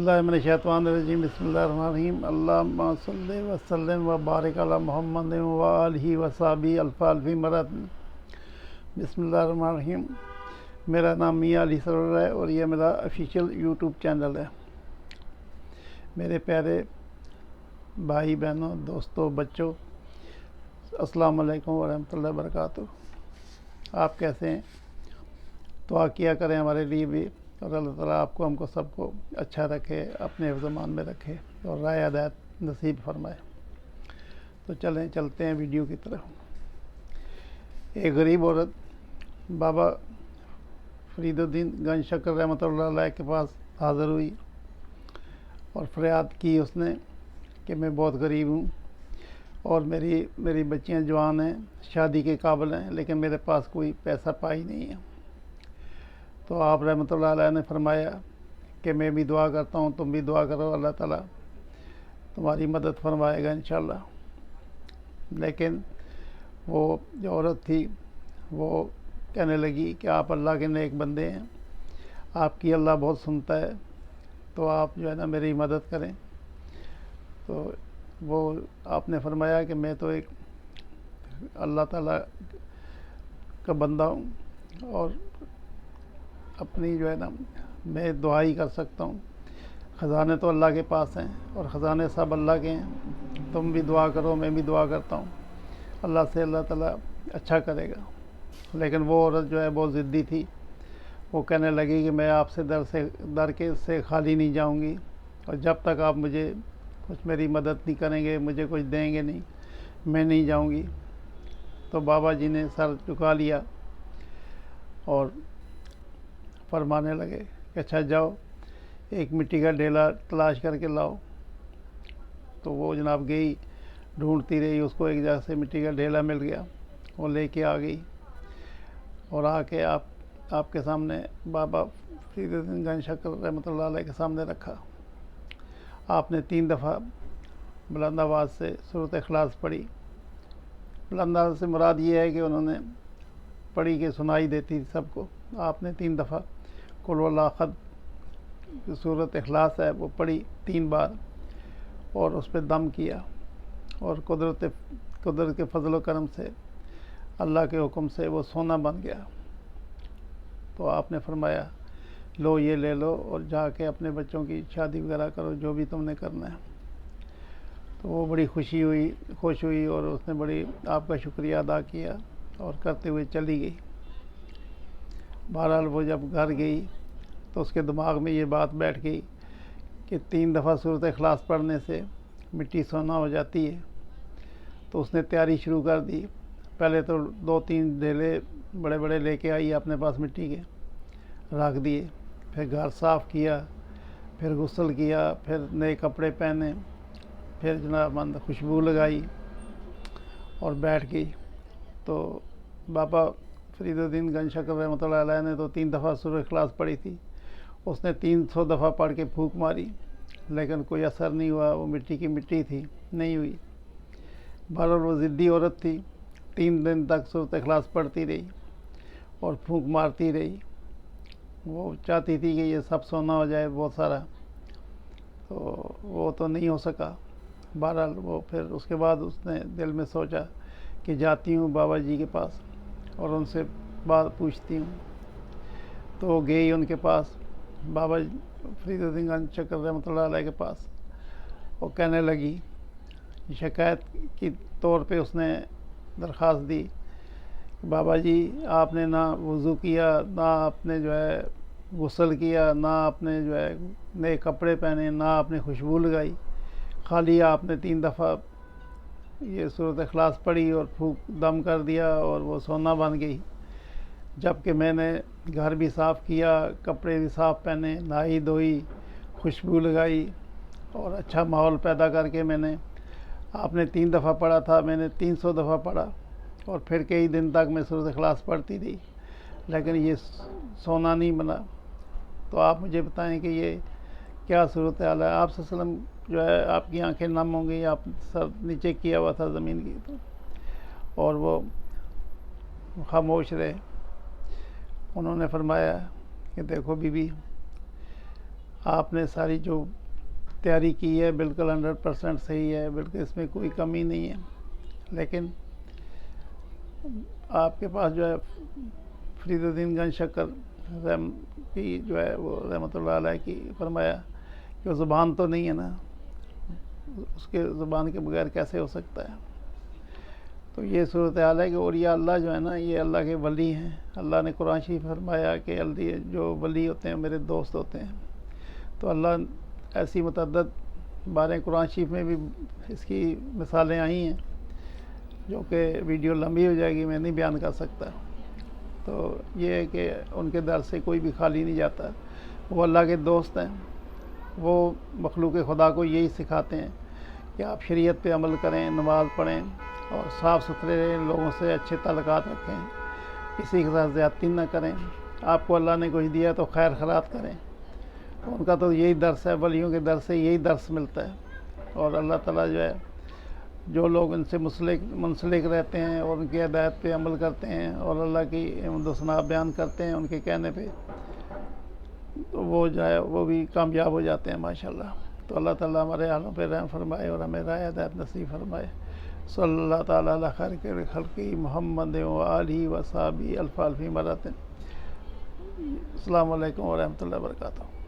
बिस्मिल्लाहिर्रहमानिर्रहीम बिस्मिल्लाहिर्रहमानिर्रहीम अल्लाहुम्मा सल्लि व सल्लिम व बारिक अला मुहम्मद व आलिहि व सहाबी अल्फ़ी मरद। बिस्मिल्लाहिर्रहमानिर्रहीम। मेरा नाम मियां अली सरोवर है और ये मेरा ऑफिशियल यूट्यूब चैनल है। मेरे प्यारे भाई बहनों, दोस्तों, बच्चों, अस्सलाम वालेकुम व रहमतुल्लाहि व बरकातुहू। आप कैसे हैं? दुआ किया करें हमारे लिए भी, और अल्लाह ताला आपको हमको सबको अच्छा रखे, अपने हिफ्ज़-ए-मान में रखे और राय हिदायत नसीब फरमाए। तो चलते हैं वीडियो की तरफ। एक गरीब औरत बाबा फरीदुद्दीन गंज शक्कर रहमतुल्लाह अलैह के पास हाज़िर हुई और फरियाद की उसने कि मैं बहुत गरीब हूँ और मेरी बच्चियाँ जवान हैं, शादी के काबिल हैं, लेकिन मेरे पास कोई पैसा पाई नहीं है। तो आप रहमतुल्लाह अलैह ने फरमाया कि मैं भी दुआ करता हूँ, तुम भी दुआ करो, अल्लाह ताला तुम्हारी मदद फरमाएगा इंशाअल्लाह। लेकिन वो जो औरत थी वो कहने लगी कि आप अल्लाह के नेक बंदे हैं, आपकी अल्लाह बहुत सुनता है, तो आप जो है ना मेरी मदद करें। तो वो आपने फरमाया कि मैं तो एक अल्लाह ताला का बंदा हूँ और अपनी जो है ना मैं दुआ ही कर सकता हूँ। ख़जाने तो अल्लाह के पास हैं और ख़जाने सब अल्लाह के हैं। तुम भी दुआ करो, मैं भी दुआ करता हूँ, अल्लाह से अल्लाह ताला अच्छा करेगा। लेकिन वो औरत जो है बहुत ज़िद्दी थी। वो कहने लगी कि मैं आपसे दर के से खाली नहीं जाऊँगी और जब तक आप मुझे कुछ मेरी मदद नहीं करेंगे, मुझे कुछ देंगे नहीं, मैं नहीं जाऊँगी। तो बाबा जी ने सर झुका लिया और फरमाने लगे कि अच्छा जाओ, एक मिट्टी का ढेला तलाश करके लाओ। तो वो जनाब गई, ढूंढती रही, उसको एक जगह से मिट्टी का ढेला मिल गया, वो लेके आ गई और आके आपके सामने बाबा फरीदुद्दीन गंज शक्कर रहमतुल्लाह अलैह के सामने रखा। आपने 3 दफ़ा बुलंद आवाज़ से सूरत इखलास पढ़ी। बुलंद आवाज़ से मुराद ये है कि उन्होंने पढ़ी के सुनाई देती थी सबको। आपने 3 दफ़ा कुल वल्लाह अहद सूरत इखलास है वो पढ़ी 3 बार और उस पर दम किया और कुदरत के फजल व करम से, अल्लाह के हुक्म से वो सोना बन गया। तो आपने फरमाया लो ये ले लो और जाके अपने बच्चों की शादी वगैरह करो, जो भी तुमने करना है। तो वो बड़ी खुश हुई और उसने बड़ी आपका शुक्रिया अदा किया और करते हुए चली गई। बहरहाल वो जब घर गई तो उसके दिमाग में ये बात बैठ गई कि 3 दफ़ा सूरत इखलास पढ़ने से मिट्टी सोना हो जाती है। तो उसने तैयारी शुरू कर दी। पहले तो 2-3 ढेले बड़े बड़े लेके आई अपने पास मिट्टी के, रख दिए, फिर घर साफ़ किया, फिर गुस्ल किया, फिर नए कपड़े पहने, फिर जनाब खुशबू लगाई और बैठ गई। तो बाबा फरीदुद्दीन गंज शक्कर रहमतुल्लाह अलैह ने तो 3 दफ़ा सूरत इखलास पढ़ी थी। उसने 300 दफ़ा पढ़ के फूंक मारी, लेकिन कोई असर नहीं हुआ। वो मिट्टी की मिट्टी थी, नहीं हुई। बहरहाल वो ज़िद्दी औरत थी, 3 दिन तक सूरत इखलास पढ़ती रही और फूंक मारती रही। वो चाहती थी कि ये सब सोना हो जाए बहुत सारा, तो वो तो नहीं हो सका। बहरहाल वो फिर उसके बाद उसने दिल में सोचा कि जाती हूँ बाबा जी के पास और उनसे बात पूछती हूँ। तो वो गई उनके पास, बाबा फरीदुद्दीन गंज शक्कर रहमतुल्लाह अलैह के पास। वो कहने लगी, शिकायत की तौर पे उसने दरख्वास्त दी, बाबा जी आपने ना वज़ू किया, ना आपने जो है गुस्ल किया, ना आपने जो है नए कपड़े पहने, ना आपने खुशबू लगाई, खाली आपने 3 दफ़ा ये सूरत इखलास पढ़ी और फूंक दम कर दिया और वो सोना बन गई। जबकि मैंने घर भी साफ़ किया, कपड़े भी साफ़ पहने, नहाई धोई, खुशबू लगाई और अच्छा माहौल पैदा करके मैंने, आपने 3 दफ़ा पढ़ा था, मैंने 300 दफ़ा पढ़ा और फिर कई दिन तक मैं सूरत इखलास पढ़ती रही, लेकिन ये सोना नहीं बना। तो आप मुझे बताएं कि ये क्या सूरत हाल है। आप सल्लम जो है आपकी आंखें नम होंगी, आप सर नीचे किया हुआ था ज़मीन की, तो और वो खामोश रहे। उन्होंने फरमाया कि देखो बीबी, आपने सारी जो तैयारी की है बिल्कुल 100% सही है, बिल्कुल इसमें कोई कमी नहीं है। लेकिन आपके पास जो है फरीदुद्दीन गंज शक्कर रहम की जो है वो रहमतुल्लाह अलैह की फरमाया कि वो ज़ुबान तो नहीं है ना, उसके ज़ुबान के बगैर कैसे हो सकता है। तो ये सूरत हाल है कि औलिया अल्लाह जो है ना, ये अल्लाह के वली हैं। अल्लाह ने कुरान शरीफ फरमाया कि अल्लाह जो वली होते हैं मेरे दोस्त होते हैं। तो अल्लाह ऐसी मुतअद्दिद बारें कुरान शरीफ में भी इसकी मिसालें आई हैं, जो कि वीडियो लंबी हो जाएगी, मैं नहीं बयान कर सकता। तो ये है कि उनके दर से कोई भी खाली नहीं जाता। वो अल्लाह के दोस्त हैं, वो मखलूक खुदा को यही सिखाते हैं कि आप शरीयत पे अमल करें, नमाज़ पढ़ें और साफ़ सुथरे रहें, लोगों से अच्छे ताल्लुकात रखें, किसी के साथ ज़्यादती ना करें। आपको अल्लाह ने कुछ दिया तो खैर खैरात करें। तो उनका तो यही दर्स है, वलियों के दर से यही दर्स मिलता है। और अल्लाह ताला जो है, जो लोग इनसे मुंसलिक रहते हैं और उनकी हिदायत पे अमल करते हैं और अल्लाह की हिम्मत बयान करते हैं उनके कहने पे, तो वो जो है वो भी कामयाब हो जाते हैं माशाल्लाह। तो अल्लाह ताला हमारे हालों पे रहम फरमाए और हमें राह हिदायत नसीब फरमाए। सल्लल्लाहु ताला अला खैर खल्क़ी मुहम्मद व आलिहि व सहाबी अल्फ़ अल्फ़ी मरतन। अस्सलामु अलैकुम व रहमतुल्लाहि व बरकातहू।